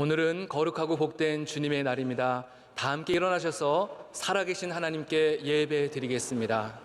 오늘은 거룩하고 복된 주님의 날입니다. 다 함께 일어나셔서 살아계신 하나님께 예배 드리겠습니다.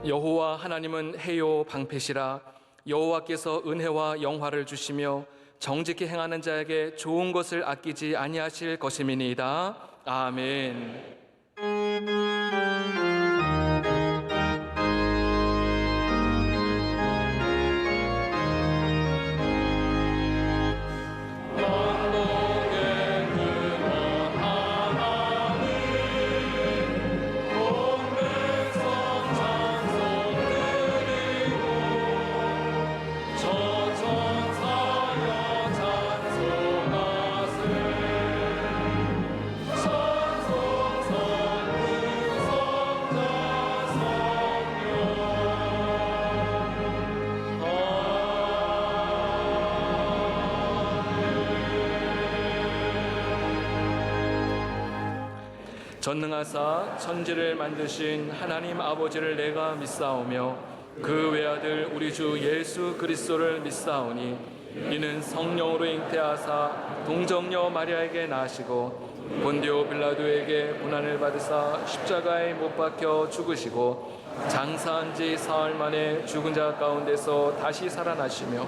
여호와 하나님은 해요 방패시라. 여호와께서 은혜와 영화를 주시며 정직히 행하는 자에게 좋은 것을 아끼지 아니하실 것임이니이다. 아멘. 전능하사 천지를 만드신 하나님 아버지를 내가 믿사오며 그 외아들 우리 주 예수 그리스도를 믿사오니 이는 성령으로 잉태하사 동정녀 마리아에게 나시고 본디오 빌라도에게 고난을 받으사 십자가에 못 박혀 죽으시고 장사한 지 사흘 만에 죽은 자 가운데서 다시 살아나시며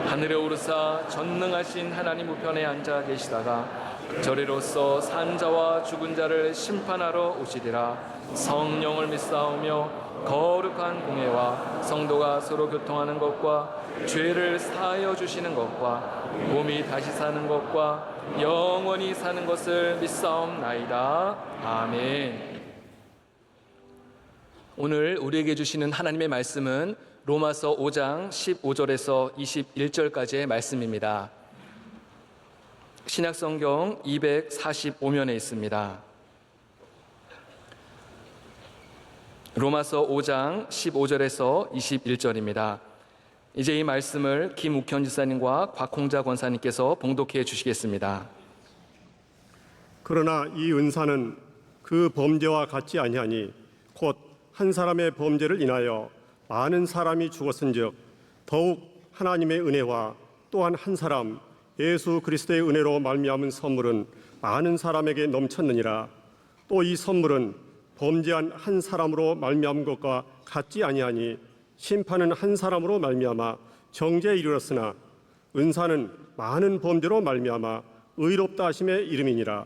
하늘에 오르사 전능하신 하나님 우편에 앉아 계시다가 저리로서 산 자와 죽은 자를 심판하러 오시리라. 성령을 믿사오며 거룩한 공회와 성도가 서로 교통하는 것과 죄를 사하여 주시는 것과 몸이 다시 사는 것과 영원히 사는 것을 믿사옵나이다. 아멘. 오늘 우리에게 주시는 하나님의 말씀은 로마서 5장 15절에서 21절까지의 말씀입니다. 신약성경 245면에 있습니다. 로마서 5장 15절에서 21절입니다. 이제 이 말씀을 김욱현 지사님과 곽홍자 권사님께서 봉독해 주시겠습니다. 그러나 이 은사는 그 범죄와 같지 아니하니 곧 한 사람의 범죄를 인하여 많은 사람이 죽었은즉 더욱 하나님의 은혜와 또한 한 사람 예수 그리스도의 은혜로 말미암은 선물은 많은 사람에게 넘쳤느니라. 또 이 선물은 범죄한 한 사람으로 말미암은 것과 같지 아니하니 심판은 한 사람으로 말미암아 정죄에 이르렀으나 은사는 많은 범죄로 말미암아 의롭다 하심의 이름이니라.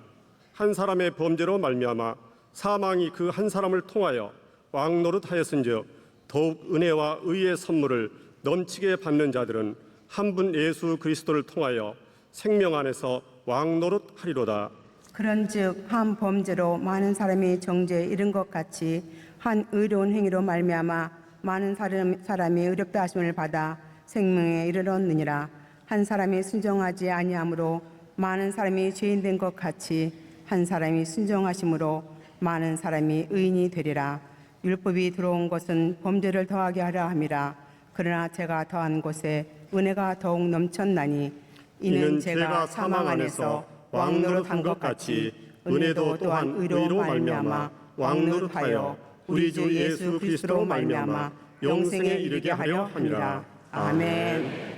한 사람의 범죄로 말미암아 사망이 그 한 사람을 통하여 왕노릇하였은즉 더욱 은혜와 의의 선물을 넘치게 받는 자들은 한 분 예수 그리스도를 통하여 생명 안에서 왕노릇하리로다. 그런즉 한 범죄로 많은 사람이 정죄에 이른 것 같이 한 의로운 행위로 말미암아 많은 사람이 의롭다 하심을 받아 생명에 이르렀느니라. 한 사람이 순종하지 아니함으로 많은 사람이 죄인 된 것 같이 한 사람이 순종하심으로 많은 사람이 의인이 되리라. 율법이 들어온 것은 범죄를 더하게 하려 함이라. 그러나 제가 더한 곳에 은혜가 더욱 넘쳤나니 이는 제가 사망 안에서 왕노릇한 것 같이 은혜도 또한 의로 말미암아 왕노릇하여 우리 주 예수 그리스도로 말미암아 영생에 이르게 하려 함이라. 아멘.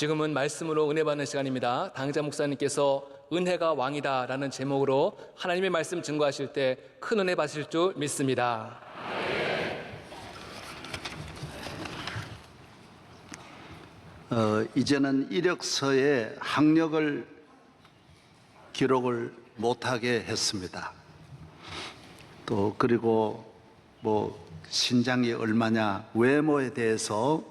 지금은 말씀으로 은혜 받는 시간입니다. 당자 목사님께서 은혜가 왕이다라는 제목으로 하나님의 말씀 증거하실 때 큰 은혜 받으실 줄 믿습니다. 이제는 이력서에 학력을 기록을 못하게 했습니다. 또 그리고 신장이 얼마냐, 외모에 대해서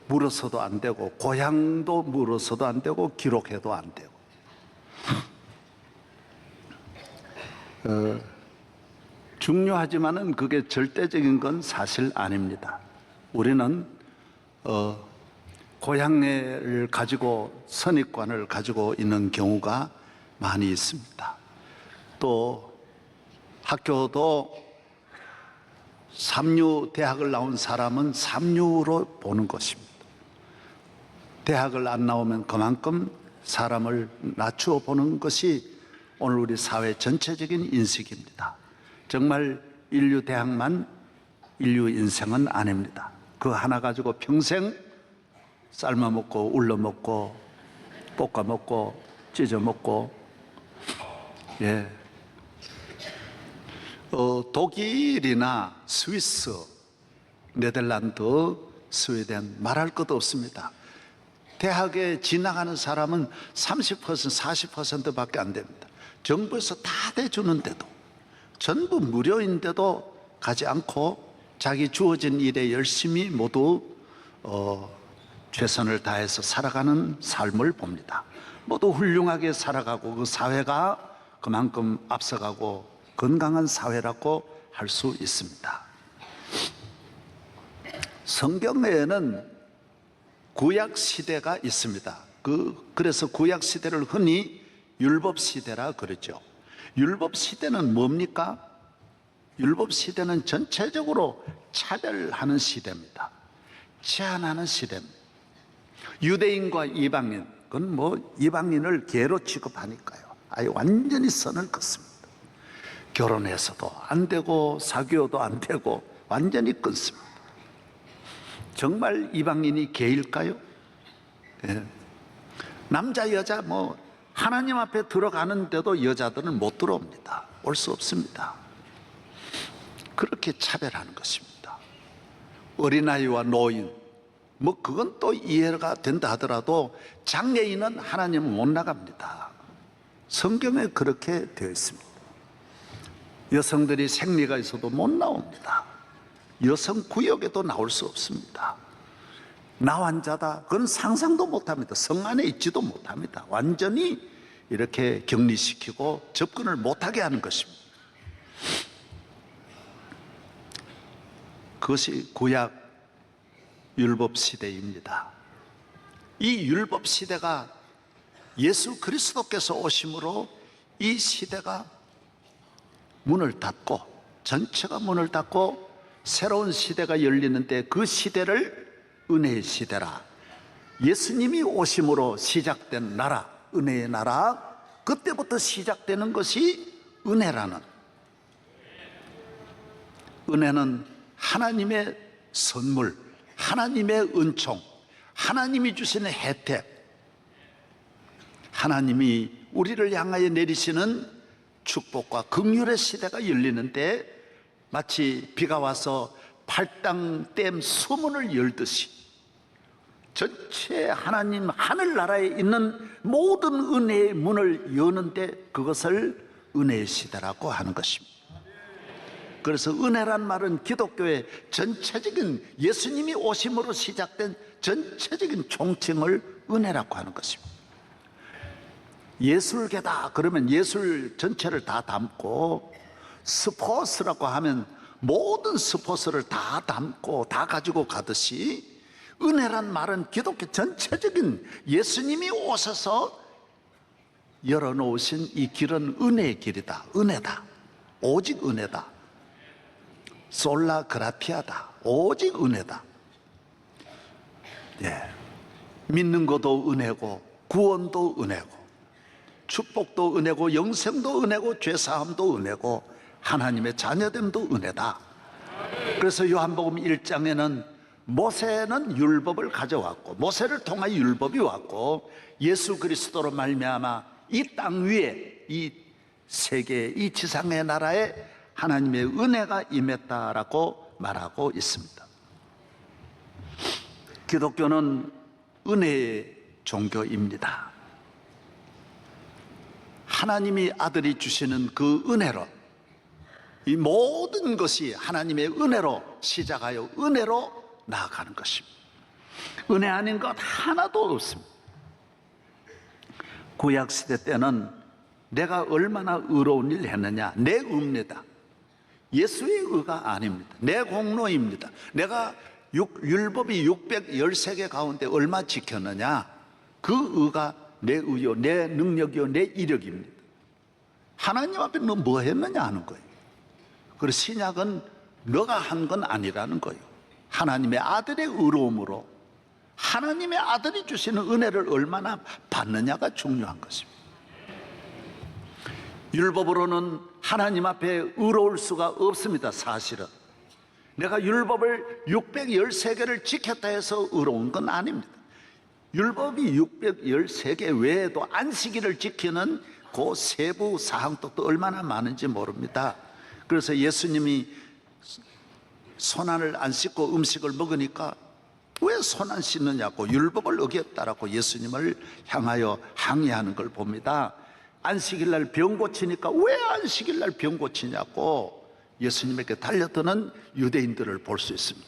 물어서도 안 되고, 고향도 물어서도 안 되고, 기록해도 안 되고. 중요하지만은 그게 절대적인 건 사실 아닙니다. 우리는 고향을 가지고 선입관을 가지고 있는 경우가 많이 있습니다. 또 학교도 삼류 대학을 나온 사람은 삼류로 보는 것입니다. 대학을 안 나오면 그만큼 사람을 낮추어 보는 것이 오늘 우리 사회 전체적인 인식입니다. 정말 인류 대학만 인류 인생은 아닙니다. 그 하나 가지고 평생 삶아 먹고 울러 먹고 볶아 먹고 찢어 먹고, 독일이나 스위스, 네덜란드, 스웨덴 말할 것도 없습니다. 대학에 지나가는 사람은 30%, 40%밖에 안 됩니다. 정부에서 다 대주는데도, 전부 무료인데도 가지 않고 자기 주어진 일에 열심히 모두 최선을 다해서 살아가는 삶을 봅니다. 모두 훌륭하게 살아가고 그 사회가 그만큼 앞서가고 건강한 사회라고 할 수 있습니다. 성경에는 구약 시대가 있습니다. 그래서 구약 시대를 흔히 율법 시대라 그러죠. 율법 시대는 뭡니까? 율법 시대는 전체적으로 차별하는 시대입니다. 제한하는 시대입니다. 유대인과 이방인, 그건 이방인을 개로 취급하니까요. 아예 완전히 선을 긋습니다. 결혼해서도 안 되고 사귀어도 안 되고 완전히 끊습니다. 정말 이방인이 개일까요? 남자 여자 하나님 앞에 들어가는데도 여자들은 못 들어옵니다. 올 수 없습니다. 그렇게 차별하는 것입니다. 어린아이와 노인, 그건 또 이해가 된다 하더라도 장애인은 하나님은 못 나갑니다. 성경에 그렇게 되어 있습니다. 여성들이 생리가 있어도 못 나옵니다. 여성 구역에도 나올 수 없습니다. 나환자다, 그건 상상도 못합니다. 성 안에 있지도 못합니다. 완전히 이렇게 격리시키고 접근을 못하게 하는 것입니다. 그것이 구약 율법 시대입니다. 이 율법 시대가 예수 그리스도께서 오심으로 이 시대가 문을 닫고, 전체가 문을 닫고 새로운 시대가 열리는데, 그 시대를 은혜의 시대라, 예수님이 오심으로 시작된 나라, 은혜의 나라, 그때부터 시작되는 것이 은혜라는, 은혜는 하나님의 선물, 하나님의 은총, 하나님이 주시는 혜택, 하나님이 우리를 향하여 내리시는 축복과 긍휼의 시대가 열리는데, 마치 비가 와서 팔당 댐 수문을 열듯이 전체 하나님 하늘나라에 있는 모든 은혜의 문을 여는데, 그것을 은혜의 시대라고 하는 것입니다. 그래서 은혜란 말은 기독교의 전체적인, 예수님이 오심으로 시작된 전체적인 총칭을 은혜라고 하는 것입니다. 예술계다 그러면 예술 전체를 다 담고, 스포츠라고 하면 모든 스포츠를 다 담고 다 가지고 가듯이, 은혜란 말은 기독교 전체적인, 예수님이 오셔서 열어놓으신 이 길은 은혜의 길이다, 은혜다, 오직 은혜다, 솔라 그라티아다, 오직 은혜다. 믿는 것도 은혜고, 구원도 은혜고, 축복도 은혜고, 영생도 은혜고, 죄사함도 은혜고, 하나님의 자녀됨도 은혜다. 그래서 요한복음 1장에는 모세는 율법을 가져왔고 모세를 통하여 율법이 왔고 예수 그리스도로 말미암아 이 땅 위에 이 세계 이 지상의 나라에 하나님의 은혜가 임했다라고 말하고 있습니다. 기독교는 은혜의 종교입니다. 하나님이 아들이 주시는 그 은혜로 이 모든 것이 하나님의 은혜로 시작하여 은혜로 나아가는 것입니다. 은혜 아닌 것 하나도 없습니다. 구약시대 때는 내가 얼마나 의로운 일을 했느냐, 내 의입니다. 예수의 의가 아닙니다. 내 공로입니다. 내가 율법이 613개 가운데 얼마 지켰느냐, 그 의가 내 의요, 내 능력이요, 내 이력입니다. 하나님 앞에 너 뭐 했느냐 하는 거예요. 그리고 신약은 너가 한 건 아니라는 거예요. 하나님의 아들의 의로움으로 하나님의 아들이 주시는 은혜를 얼마나 받느냐가 중요한 것입니다. 율법으로는 하나님 앞에 의로울 수가 없습니다. 사실은 내가 율법을 613개를 지켰다 해서 의로운 건 아닙니다. 율법이 613개 외에도 안식일을 지키는 그 세부 사항도 또 얼마나 많은지 모릅니다. 그래서 예수님이 손안을 안 씻고 음식을 먹으니까 왜 손 안 씻느냐고 율법을 어겼다라고 예수님을 향하여 항의하는 걸 봅니다. 안식일날 병 고치니까 왜 안식일날 병 고치냐고 예수님에게 달려드는 유대인들을 볼 수 있습니다.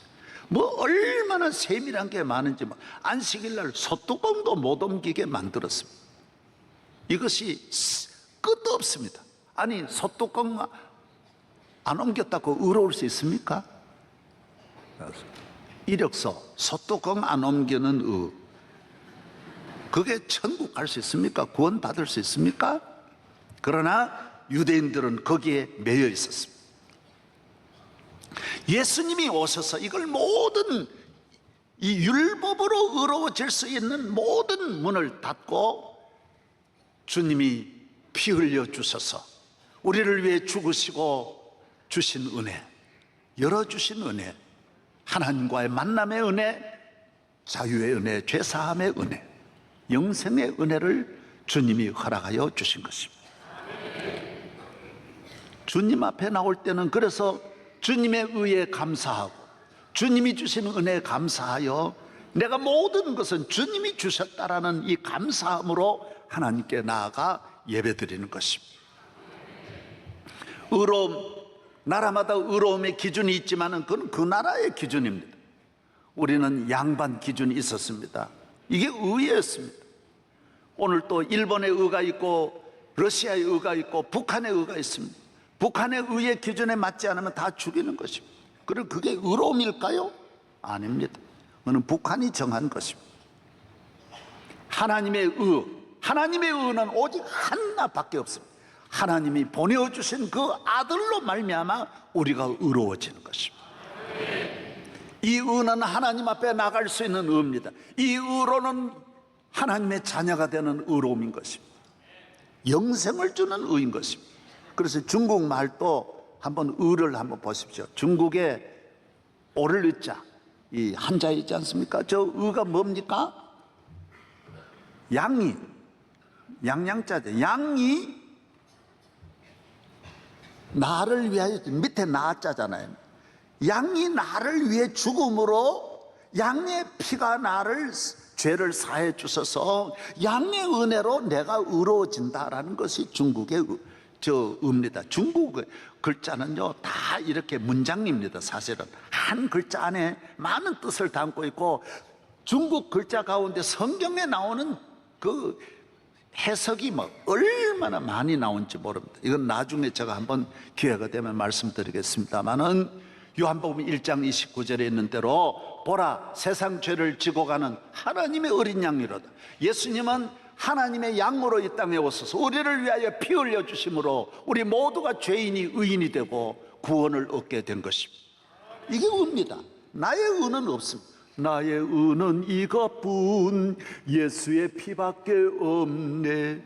뭐 얼마나 세밀한 게 많은지 안식일날 소뚜껑도 못 옮기게 만들었습니다. 이것이 끝도 없습니다. 아니 소뚜껑 안 옮겼다고 의로울 수 있습니까? 이력서 소뚜껑 안 옮기는 의, 그게 천국 갈 수 있습니까? 구원 받을 수 있습니까? 그러나 유대인들은 거기에 매여 있었습니다. 예수님이 오셔서 이걸 모든 이 율법으로 의로워질 수 있는 모든 문을 닫고 주님이 피 흘려 주셔서 우리를 위해 죽으시고 주신 은혜, 열어주신 은혜, 하나님과의 만남의 은혜, 자유의 은혜, 죄사함의 은혜, 영생의 은혜를 주님이 허락하여 주신 것입니다. 주님 앞에 나올 때는 그래서 주님의 의에 감사하고 주님이 주신 은혜에 감사하여 내가 모든 것은 주님이 주셨다라는 이 감사함으로 하나님께 나아가 예배드리는 것입니다. 의로움, 나라마다 의로움의 기준이 있지만 그건 그 나라의 기준입니다. 우리는 양반 기준이 있었습니다. 이게 의였습니다. 오늘 또 일본의 의가 있고 러시아의 의가 있고 북한의 의가 있습니다. 북한의 의의 기준에 맞지 않으면 다 죽이는 것입니다. 그럼 그게 의로움일까요? 아닙니다. 그건 북한이 정한 것입니다. 하나님의 의는 오직 하나밖에 없습니다. 하나님이 보내주신 그 아들로 말미암아 우리가 의로워지는 것입니다. 이 의는 하나님 앞에 나갈 수 있는 의입니다. 이 의로는 하나님의 자녀가 되는 의로움인 것입니다. 영생을 주는 의인 것입니다. 그래서 중국 말도 한번 의를 한번 보십시오. 중국에 오를 의자, 이 한자 있지 않습니까? 저 의가 뭡니까? 양이, 양양자죠. 양이 나를 위하여, 밑에 나자잖아요. 양이 나를 위해 죽음으로 양의 피가 나를 죄를 사해 주셔서 양의 은혜로 내가 의로워진다라는 것이 중국의 의입니다. 중국 글자는요 다 이렇게 문장입니다. 사실은 한 글자 안에 많은 뜻을 담고 있고 중국 글자 가운데 성경에 나오는 그 해석이 막 얼마나 많이 나온지 모릅니다. 이건 나중에 제가 한번 기회가 되면 말씀드리겠습니다만은 요한복음 1장 29절에 있는 대로 보라 세상 죄를 지고 가는 하나님의 어린 양이로다. 예수님은 하나님의 양으로 이 땅에 오셔서 우리를 위하여 피 흘려 주심으로 우리 모두가 죄인이 의인이 되고 구원을 얻게 된 것입니다. 이게 의입니다. 나의 의는 없습니다. 나의 의는 이것뿐 예수의 피밖에 없네.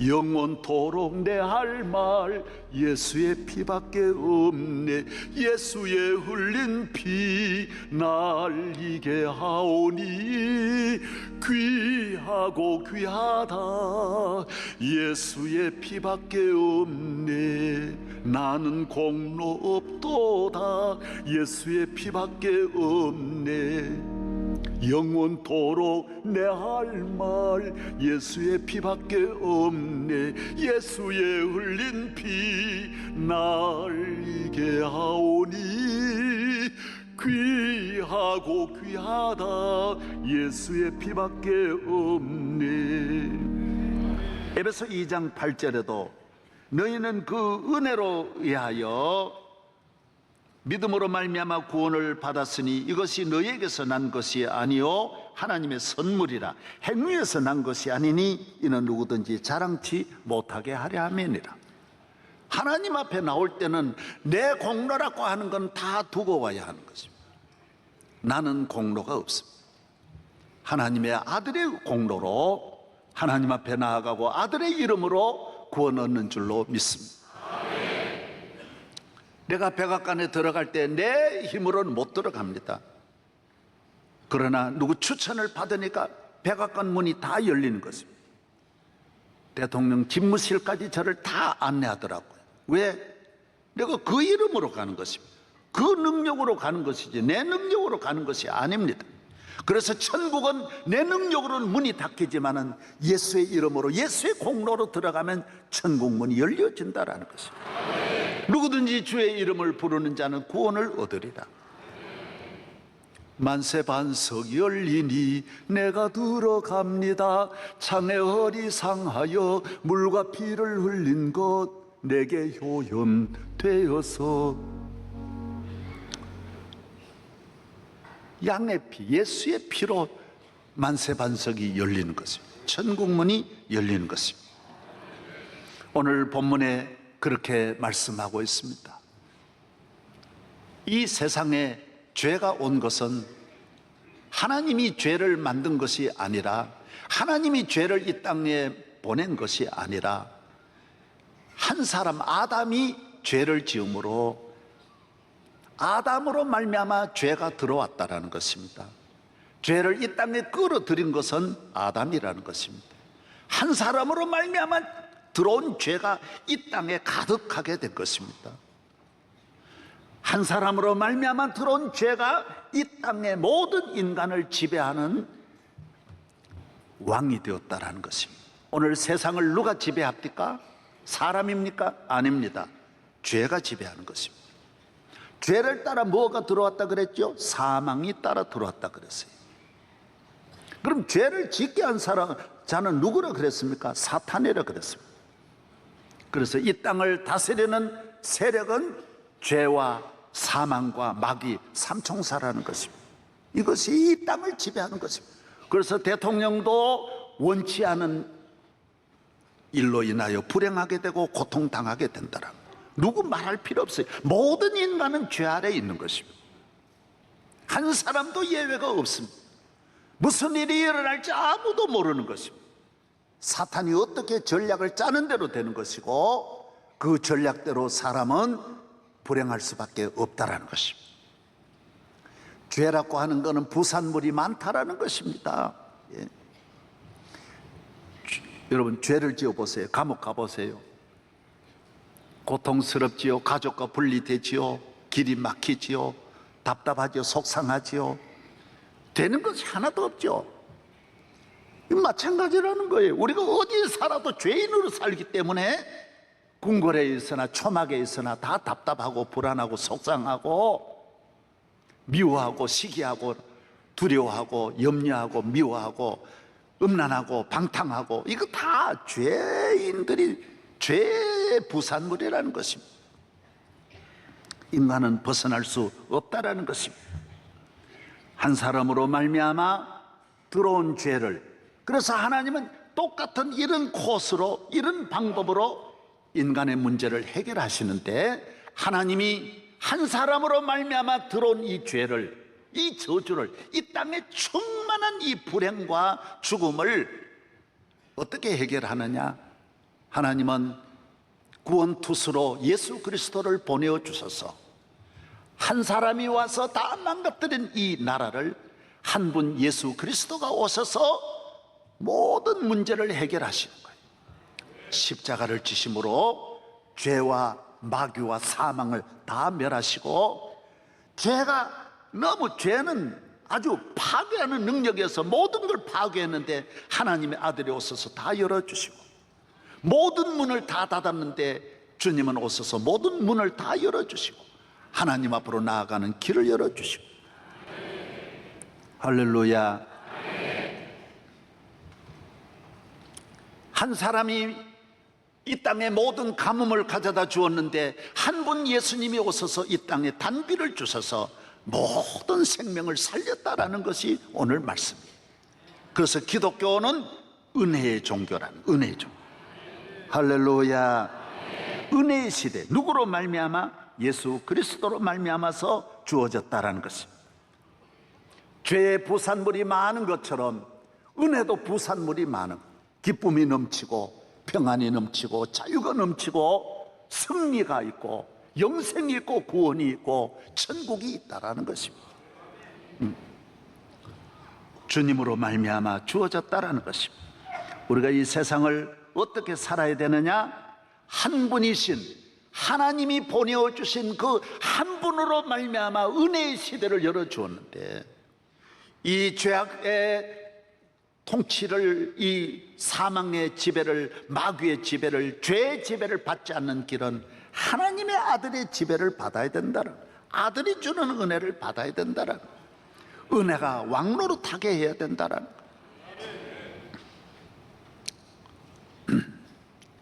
영원토록 내 할 말 예수의 피밖에 없네. 예수의 흘린 피 날 이게 하오니 귀하고 귀하다. 예수의 피밖에 없네. 나는 공로 없도다. 예수의 피밖에 없네. 영원토록 내 할 말 예수의 피밖에 없네. 예수의 흘린 피 날 이게 하오니 귀하고 귀하다. 예수의 피밖에 없네. 에베소 2장 8절에도 너희는 그 은혜로 의하여 믿음으로 말미암아 구원을 받았으니 이것이 너희에게서 난 것이 아니요 하나님의 선물이라. 행위에서 난 것이 아니니 이는 누구든지 자랑치 못하게 하려 함이니라. 하나님 앞에 나올 때는 내 공로라고 하는 건 다 두고 와야 하는 것입니다. 나는 공로가 없습니다. 하나님의 아들의 공로로 하나님 앞에 나아가고 아들의 이름으로 구원 얻는 줄로 믿습니다. 내가 백악관에 들어갈 때 내 힘으로는 못 들어갑니다. 그러나 누구 추천을 받으니까 백악관 문이 다 열리는 것입니다. 대통령 집무실까지 저를 다 안내하더라고요. 왜? 내가 그 이름으로 가는 것입니다. 그 능력으로 가는 것이지 내 능력으로 가는 것이 아닙니다. 그래서 천국은 내 능력으로는 문이 닫히지만은 예수의 이름으로 예수의 공로로 들어가면 천국 문이 열려진다라는 것입니다. 누구든지 주의 이름을 부르는 자는 구원을 얻으리라. 만세 반석 열리니 내가 들어갑니다. 창에 허리 상하여 물과 피를 흘린 것 내게 효염되어서. 양의 피, 예수의 피로 만세 반석이 열리는 것입니다. 천국 문이 열리는 것입니다. 오늘 본문에 그렇게 말씀하고 있습니다. 이 세상에 죄가 온 것은 하나님이 죄를 만든 것이 아니라, 하나님이 죄를 이 땅에 보낸 것이 아니라 한 사람 아담이 죄를 지음으로 아담으로 말미암아 죄가 들어왔다라는 것입니다. 죄를 이 땅에 끌어들인 것은 아담이라는 것입니다. 한 사람으로 말미암아 들어온 죄가 이 땅에 가득하게 된 것입니다. 한 사람으로 말미암아 들어온 죄가 이 땅의 모든 인간을 지배하는 왕이 되었다라는 것입니다. 오늘 세상을 누가 지배합니까? 사람입니까? 아닙니다. 죄가 지배하는 것입니다. 죄를 따라 뭐가 들어왔다 그랬죠? 사망이 따라 들어왔다 그랬어요. 그럼 죄를 짓게 한 자는 누구라 그랬습니까? 사탄이라 그랬습니다. 그래서 이 땅을 다스리는 세력은 죄와 사망과 마귀, 삼총사라는 것입니다. 이것이 이 땅을 지배하는 것입니다. 그래서 대통령도 원치 않은 일로 인하여 불행하게 되고 고통당하게 된다라고. 누구 말할 필요 없어요. 모든 인간은 죄 아래에 있는 것입니다. 한 사람도 예외가 없습니다. 무슨 일이 일어날지 아무도 모르는 것입니다. 사탄이 어떻게 전략을 짜는 대로 되는 것이고 그 전략대로 사람은 불행할 수밖에 없다라는 것입니다. 죄라고 하는 것은 부산물이 많다라는 것입니다. 예. 여러분 죄를 지어보세요. 감옥 가보세요. 고통스럽지요. 가족과 분리되지요. 길이 막히지요. 답답하지요. 속상하지요. 되는 것이 하나도 없죠. 마찬가지라는 거예요. 우리가 어디에 살아도 죄인으로 살기 때문에 궁궐에 있으나 초막에 있으나 다 답답하고 불안하고 속상하고 미워하고 시기하고 두려워하고 염려하고 미워하고 음란하고 방탕하고 이거 다 죄인들이 죄의 부산물이라는 것입니다. 인간은 벗어날 수 없다라는 것입니다. 한 사람으로 말미암아 들어온 죄를, 그래서 하나님은 똑같은 이런 코스로 이런 방법으로 인간의 문제를 해결하시는데, 하나님이 한 사람으로 말미암아 들어온 이 죄를, 이 저주를, 이 땅에 충만한 이 불행과 죽음을 어떻게 해결하느냐? 하나님은 구원투수로 예수 그리스도를 보내어 주셔서 한 사람이 와서 다 망가뜨린 이 나라를 한 분 예수 그리스도가 오셔서 모든 문제를 해결하시는 거예요. 십자가를 지심으로 죄와 마귀와 사망을 다 멸하시고, 죄는 아주 파괴하는 능력에서 모든 걸 파괴했는데 하나님의 아들이 오셔서 다 열어주시고, 모든 문을 다 닫았는데 주님은 오셔서 모든 문을 다 열어주시고 하나님 앞으로 나아가는 길을 열어주시고. 할렐루야. 한 사람이 이 땅에 모든 가뭄을 가져다 주었는데 한 분 예수님이 오셔서 이 땅에 단비를 주셔서 모든 생명을 살렸다라는 것이 오늘 말씀이에요. 그래서 기독교는 은혜의 종교라는, 은혜의 종교. 할렐루야. 은혜의 시대, 누구로 말미암아? 예수 그리스도로 말미암아서 주어졌다라는 것입니다. 죄의 부산물이 많은 것처럼 은혜도 부산물이 많은, 기쁨이 넘치고 평안이 넘치고 자유가 넘치고 승리가 있고 영생이 있고 구원이 있고 천국이 있다라는 것입니다. 주님으로 말미암아 주어졌다라는 것입니다. 우리가 이 세상을 어떻게 살아야 되느냐? 한 분이신 하나님이 보내어 주신 그 한 분으로 말미암아 은혜의 시대를 열어 주었는데, 이 죄악의 통치를, 이 사망의 지배를, 마귀의 지배를, 죄의 지배를 받지 않는 길은 하나님의 아들의 지배를 받아야 된다는, 아들이 주는 은혜를 받아야 된다는, 은혜가 왕노릇하게 해야 된다는.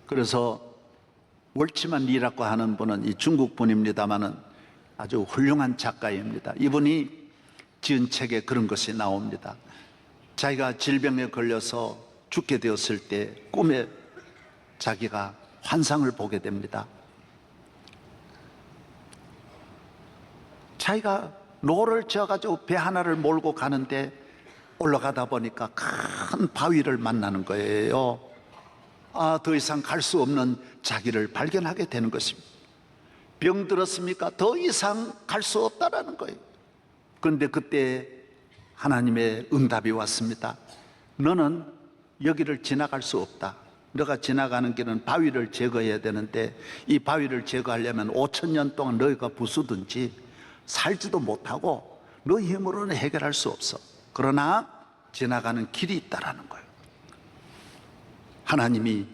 그래서 월치만 리라고 하는 분은 이 중국 분입니다마는 아주 훌륭한 작가입니다. 이분이 지은 책에 그런 것이 나옵니다. 자기가 질병에 걸려서 죽게 되었을 때 꿈에 자기가 환상을 보게 됩니다. 자기가 노를 지어가지고 배 하나를 몰고 가는데 올라가다 보니까 큰 바위를 만나는 거예요. 더 이상 갈 수 없는 자기를 발견하게 되는 것입니다. 병 들었습니까? 더 이상 갈 수 없다라는 거예요. 그런데 그때 하나님의 응답이 왔습니다. 너는 여기를 지나갈 수 없다. 너가 지나가는 길은 바위를 제거해야 되는데, 이 바위를 제거하려면 5,000년 동안 너희가 부수든지 살지도 못하고 너 힘으로는 해결할 수 없어. 그러나 지나가는 길이 있다라는 거예요. 하나님이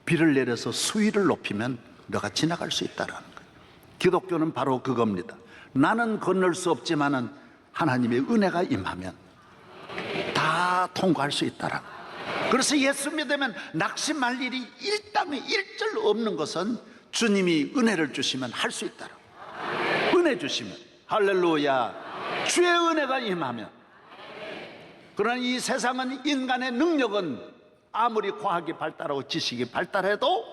비를 내려서 수위를 높이면 너가 지나갈 수 있다라는 거예요. 기독교는 바로 그겁니다. 나는 건널 수 없지만은 하나님의 은혜가 임하면 다 통과할 수 있다라는 거예요. 그래서 예수 믿으면 낙심할 일이 일당에 일절 없는 것은 주님이 은혜를 주시면 할 수 있다라는 거예요. 은혜 주시면, 할렐루야. 주의 은혜가 임하면. 그러나 이 세상은, 인간의 능력은 아무리 과학이 발달하고 지식이 발달해도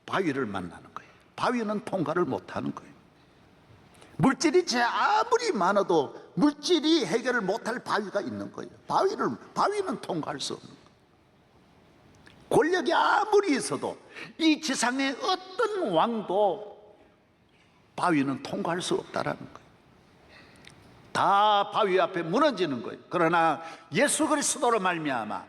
바위를 만나는 거예요. 바위는 통과를 못하는 거예요. 물질이 아무리 많아도 물질이 해결을 못할 바위가 있는 거예요. 바위는 통과할 수 없는 거예요. 권력이 아무리 있어도 이 지상의 어떤 왕도 바위는 통과할 수 없다라는 거예요. 다 바위 앞에 무너지는 거예요. 그러나 예수 그리스도로 말미암아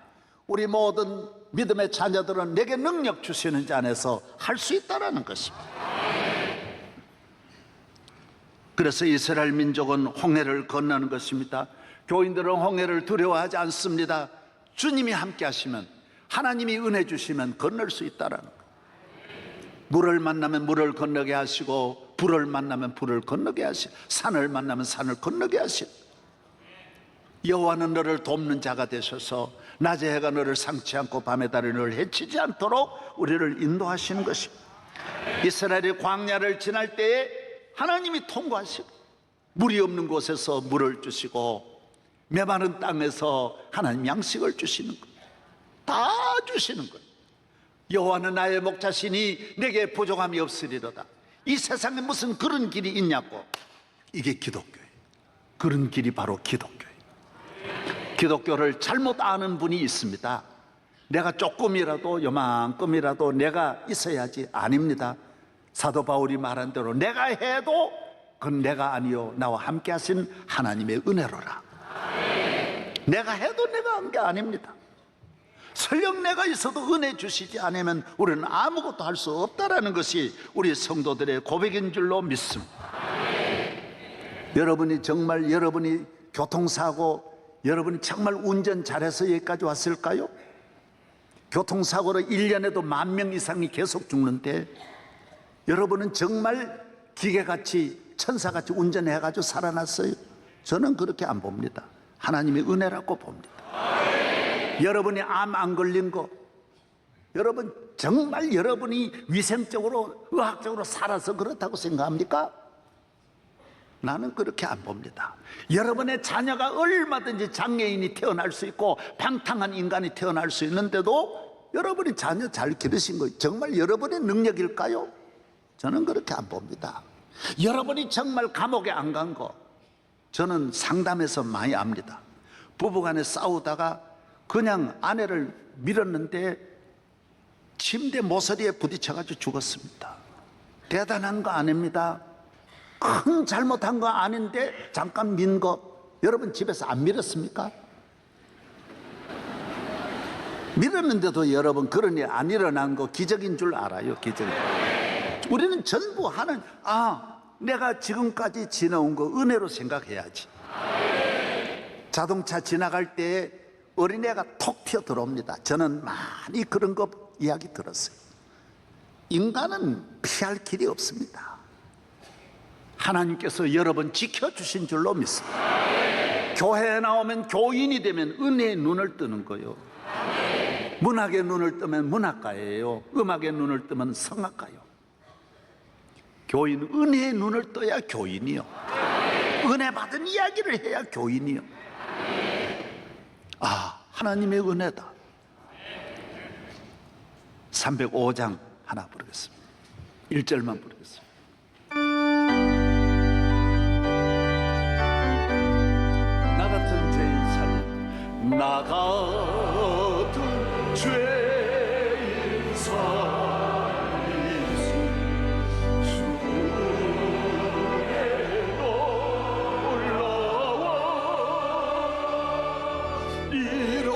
우리 모든 믿음의 자녀들은 내게 능력 주시는 자 안에서 할 수 있다라는 것입니다. 그래서 이스라엘 민족은 홍해를 건너는 것입니다. 교인들은 홍해를 두려워하지 않습니다. 주님이 함께 하시면, 하나님이 은혜 주시면 건널 수 있다라는 거예요. 물을 만나면 물을 건너게 하시고, 불을 만나면 불을 건너게 하시고, 산을 만나면 산을 건너게 하시고, 여호와는 너를 돕는 자가 되셔서 낮에 해가 너를 상치 않고 밤에 달이 너를 해치지 않도록 우리를 인도하시는 것입니다. 이스라엘이 광야를 지날 때에 하나님이 통과하시고, 물이 없는 곳에서 물을 주시고, 메마른 땅에서 하나님 양식을 주시는 거예요. 다 주시는 거예요. 여호와는 나의 목자시니 내게 부족함이 없으리로다. 이 세상에 무슨 그런 길이 있냐고. 이게 기독교예요. 그런 길이 바로 기독교예요. 기독교를 잘못 아는 분이 있습니다. 내가 조금이라도 요만큼이라도 내가 있어야지. 아닙니다. 사도 바울이 말한 대로 내가 해도 그건 내가 아니요 나와 함께 하신 하나님의 은혜로라. 내가 해도 내가 한 게 아닙니다. 설령 내가 있어도 은혜 주시지 않으면 우리는 아무것도 할 수 없다라는 것이 우리 성도들의 고백인 줄로 믿습니다. 여러분이 정말 여러분이 교통사고, 여러분이 정말 운전 잘해서 여기까지 왔을까요? 교통사고로 1년에도 10,000명 이상이 계속 죽는데 여러분은 정말 기계같이 천사같이 운전해가지고 살아났어요? 저는 그렇게 안 봅니다. 하나님의 은혜라고 봅니다. 여러분이 암 안 걸린 거, 여러분 정말 여러분이 위생적으로 의학적으로 살아서 그렇다고 생각합니까? 나는 그렇게 안 봅니다. 여러분의 자녀가 얼마든지 장애인이 태어날 수 있고 방탕한 인간이 태어날 수 있는데도 여러분이 자녀 잘 기르신 거 정말 여러분의 능력일까요? 저는 그렇게 안 봅니다. 여러분이 정말 감옥에 안 간 거 저는 상담해서 많이 압니다. 부부간에 싸우다가 그냥 아내를 밀었는데 침대 모서리에 부딪혀가지고 죽었습니다. 대단한 거 아닙니다. 큰 잘못한 거 아닌데 잠깐 민 거 여러분 집에서 안 밀었습니까? 밀었는데도 여러분 그런 일 안 일어난 거 기적인 줄 알아요. 기적. 우리는 전부 하는 내가 지금까지 지나온 거 은혜로 생각해야지. 자동차 지나갈 때 어린애가 톡 튀어 들어옵니다. 저는 많이 그런 거 이야기 들었어요. 인간은 피할 길이 없습니다. 하나님께서 여러분 지켜주신 줄로 믿습니다. 교회에 나오면 교인이 되면 은혜의 눈을 뜨는 거예요. 문학의 눈을 뜨면 문학가예요. 음악의 눈을 뜨면 성악가요. 교인 은혜의 눈을 떠야 교인이요. 은혜 받은 이야기를 해야 교인이요. 하나님의 은혜다. 305장 하나 부르겠습니다. 1절만 부르겠습니다. 나 같은 죄인 살림, 나 같은 죄인 살림 주에로 올라와 이런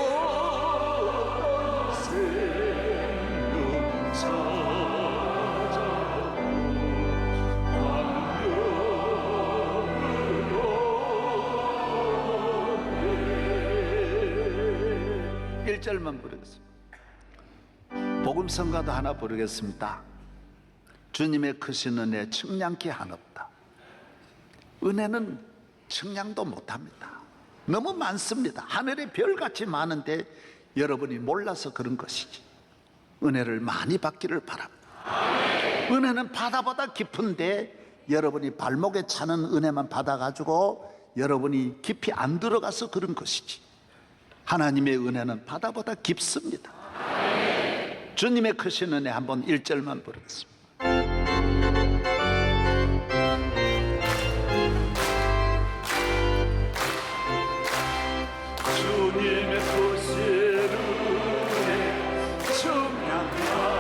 생명 찾아오 방명으로 1절만 부르겠습니다. 복음성가도 하나 부르겠습니다. 주님의 크신 은혜 측량기 한없다. 은혜는 측량도 못합니다. 너무 많습니다. 하늘의 별같이 많은데 여러분이 몰라서 그런 것이지. 은혜를 많이 받기를 바랍니다. 은혜는 바다보다 깊은데 여러분이 발목에 차는 은혜만 받아가지고 여러분이 깊이 안 들어가서 그런 것이지. 하나님의 은혜는 바다보다 깊습니다. 주님의 크신 은혜 한번 1절만 부르겠습니다. 주님의 크신 은혜 청량하노라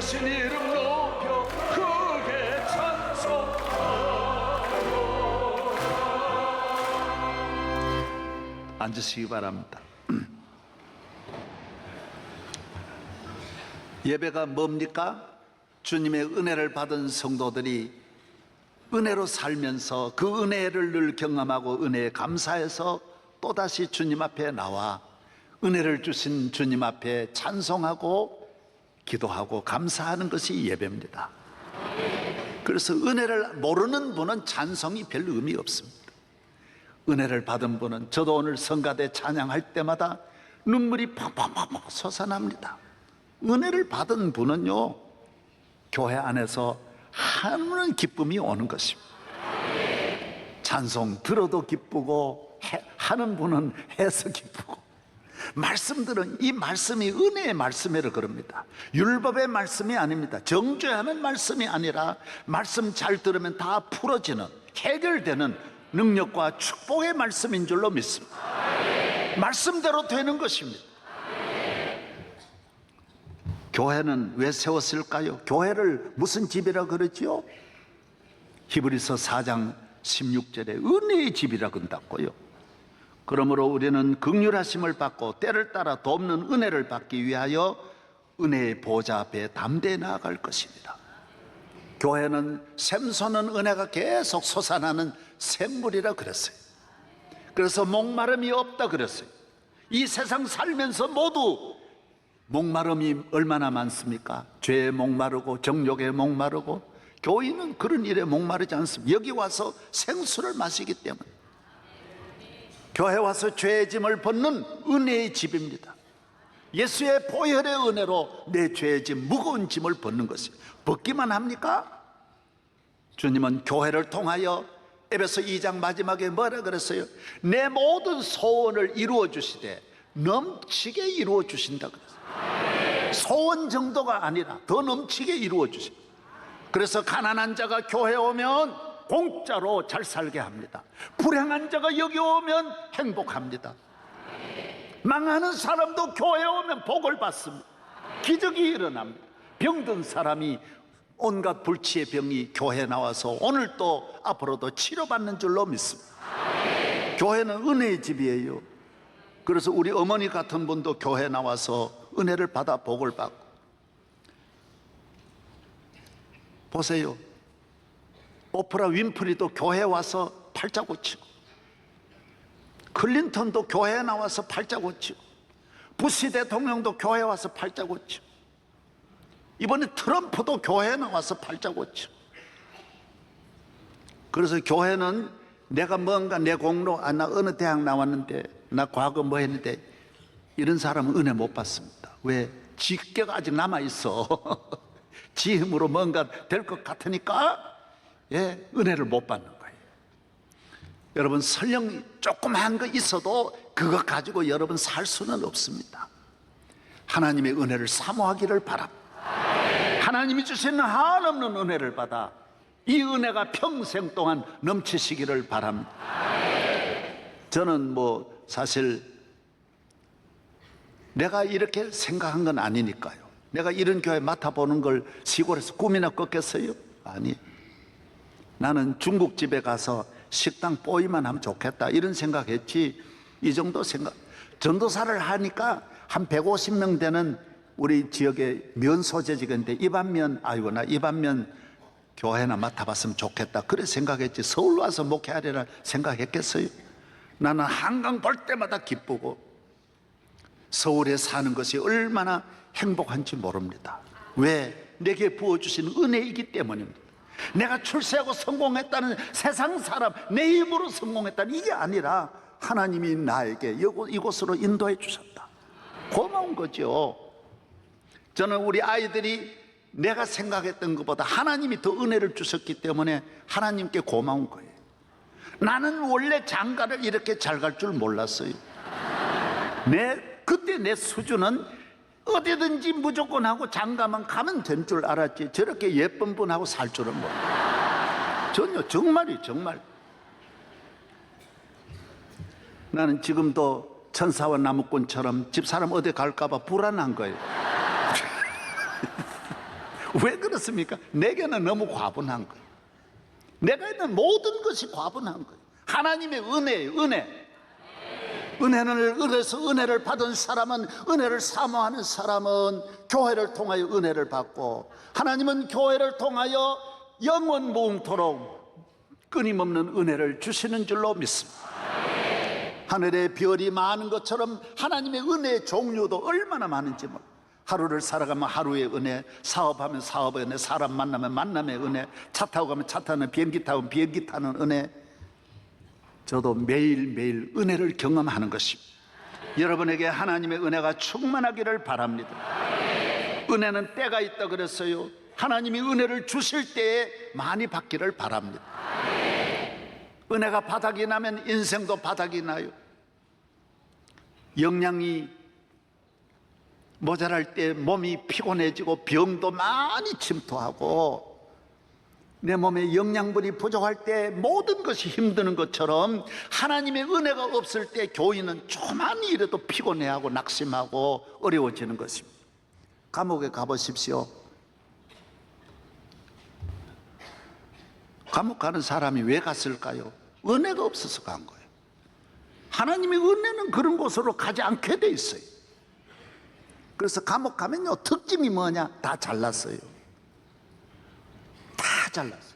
신 이름 높여 크게 찬송하노라. 앉으시기 바랍니다. 예배가 뭡니까? 주님의 은혜를 받은 성도들이 은혜로 살면서 그 은혜를 늘 경험하고 은혜에 감사해서 또다시 주님 앞에 나와 은혜를 주신 주님 앞에 찬송하고 기도하고 감사하는 것이 예배입니다. 그래서 은혜를 모르는 분은 찬송이 별 의미 없습니다. 은혜를 받은 분은, 저도 오늘 성가대 찬양할 때마다 눈물이 팍팍팍 솟아납니다. 은혜를 받은 분은요, 교회 안에서 하는 기쁨이 오는 것입니다. 찬송 들어도 기쁘고 하는 분은 해서 기쁘고, 말씀들은 이 말씀이 은혜의 말씀이라 그럽니다. 율법의 말씀이 아닙니다. 정죄하는 말씀이 아니라 말씀 잘 들으면 다 풀어지는, 해결되는 능력과 축복의 말씀인 줄로 믿습니다. 말씀대로 되는 것입니다. 교회는 왜 세웠을까요? 교회를 무슨 집이라 그러지요? 히브리서 4장 16절에 은혜의 집이라 그런다고요. 그러므로 우리는 긍휼하심을 받고 때를 따라 돕는 은혜를 받기 위하여 은혜의 보좌 앞에 담대히 나아갈 것입니다. 교회는 샘솟는 은혜가 계속 솟아나는 샘물이라 그랬어요. 그래서 목마름이 없다 그랬어요. 이 세상 살면서 모두 목마름이 얼마나 많습니까? 죄에 목마르고 정욕에 목마르고, 교인은 그런 일에 목마르지 않습니다. 여기 와서 생수를 마시기 때문에. 교회 와서 죄의 짐을 벗는 은혜의 집입니다. 예수의 보혈의 은혜로 내 죄의 짐, 무거운 짐을 벗는 것이, 벗기만 합니까? 주님은 교회를 통하여 에베소 2장 마지막에 뭐라 그랬어요? 내 모든 소원을 이루어 주시되 넘치게 이루어 주신다 그랬어요. 소원 정도가 아니라 더 넘치게 이루어 주신다. 그래서 가난한 자가 교회에 오면 공짜로 잘 살게 합니다. 불행한 자가 여기 오면 행복합니다. 망하는 사람도 교회에 오면 복을 받습니다. 기적이 일어납니다. 병든 사람이, 온갖 불치의 병이 교회에 나와서 오늘 또 앞으로도 치료받는 줄로 믿습니다. 교회는 은혜의 집이에요. 그래서 우리 어머니 같은 분도 교회에 나와서 은혜를 받아 복을 받고. 보세요, 오프라 윈프리도 교회에 와서 팔자고 치고, 클린턴도 교회에 나와서 팔자고 치고, 부시 대통령도 교회에 와서 팔자고 치고, 이번에 트럼프도 교회에 나와서 팔자고 치고. 그래서 교회는 내가 뭔가 내 공로, 나 어느 대학 나왔는데, 나 과거 뭐 했는데, 이런 사람은 은혜 못 받습니다. 왜? 지께가 아직 남아있어. 지 힘으로 뭔가 될 것 같으니까 은혜를 못 받는 거예요. 여러분, 설령 조그만 거 있어도 그것 가지고 여러분 살 수는 없습니다. 하나님의 은혜를 사모하기를 바랍니다. 하나님이 주시는 한없는 은혜를 받아 이 은혜가 평생 동안 넘치시기를 바랍니다. 저는 뭐 사실 내가 이렇게 생각한 건 아니니까요. 내가 이런 교회 맡아보는 걸 시골에서 꿈이나 꿨겠어요? 아니, 나는 중국집에 가서 식당 뽀이만 하면 좋겠다 이런 생각했지, 이 정도 생각. 전도사를 하니까 한 150명 되는 우리 지역의 면 소재지인데, 입안면, 아이고 나 입안면 교회나 맡아봤으면 좋겠다 그래 생각했지, 서울 와서 목회하리라 생각했겠어요? 나는 한강 볼 때마다 기쁘고 서울에 사는 것이 얼마나 행복한지 모릅니다. 왜? 내게 부어주신 은혜이기 때문입니다. 내가 출세하고 성공했다는, 세상 사람 내 힘으로 성공했다는 이게 아니라 하나님이 나에게 이곳으로 인도해 주셨다. 고마운 거죠. 저는 우리 아이들이 내가 생각했던 것보다 하나님이 더 은혜를 주셨기 때문에 하나님께 고마운 거예요. 나는 원래 장가를 이렇게 잘 갈 줄 몰랐어요. 그때 내 수준은 어디든지 무조건 하고 장가만 가면 된 줄 알았지, 저렇게 예쁜 분하고 살 줄은 몰라. 전혀, 정말이 정말. 나는 지금도 천사와 나무꾼처럼 집사람 어디 갈까봐 불안한 거예요. 왜 그렇습니까? 내게는 너무 과분한 거예요. 내가 있는 모든 것이 과분한 거예요. 하나님의 은혜예요, 은혜. 은혜를 받은 사람은, 은혜를 사모하는 사람은 교회를 통하여 은혜를 받고, 하나님은 교회를 통하여 영원 무궁토록 끊임없는 은혜를 주시는 줄로 믿습니다. 하늘에 별이 많은 것처럼 하나님의 은혜의 종류도 얼마나 많은지 몰라. 하루를 살아가면 하루의 은혜, 사업하면 사업의 은혜, 사람 만나면 만남의 은혜, 차 타고 가면 차 타는, 비행기 타고 비행기 타는 은혜. 저도 매일매일 은혜를 경험하는 것입니다. 여러분에게 하나님의 은혜가 충만하기를 바랍니다. 은혜는 때가 있다 그랬어요. 하나님이 은혜를 주실 때에 많이 받기를 바랍니다. 은혜가 바닥이 나면 인생도 바닥이 나요. 영양이 모자랄 때 몸이 피곤해지고 병도 많이 침투하고, 내 몸에 영양분이 부족할 때 모든 것이 힘드는 것처럼 하나님의 은혜가 없을 때 교인은 조그만 일에도 피곤해하고 낙심하고 어려워지는 것입니다. 감옥에 가보십시오. 감옥 가는 사람이 왜 갔을까요? 은혜가 없어서 간 거예요. 하나님의 은혜는 그런 곳으로 가지 않게 돼 있어요. 그래서 감옥 가면요, 특징이 뭐냐? 다 잘났어요. 다 잘났어요.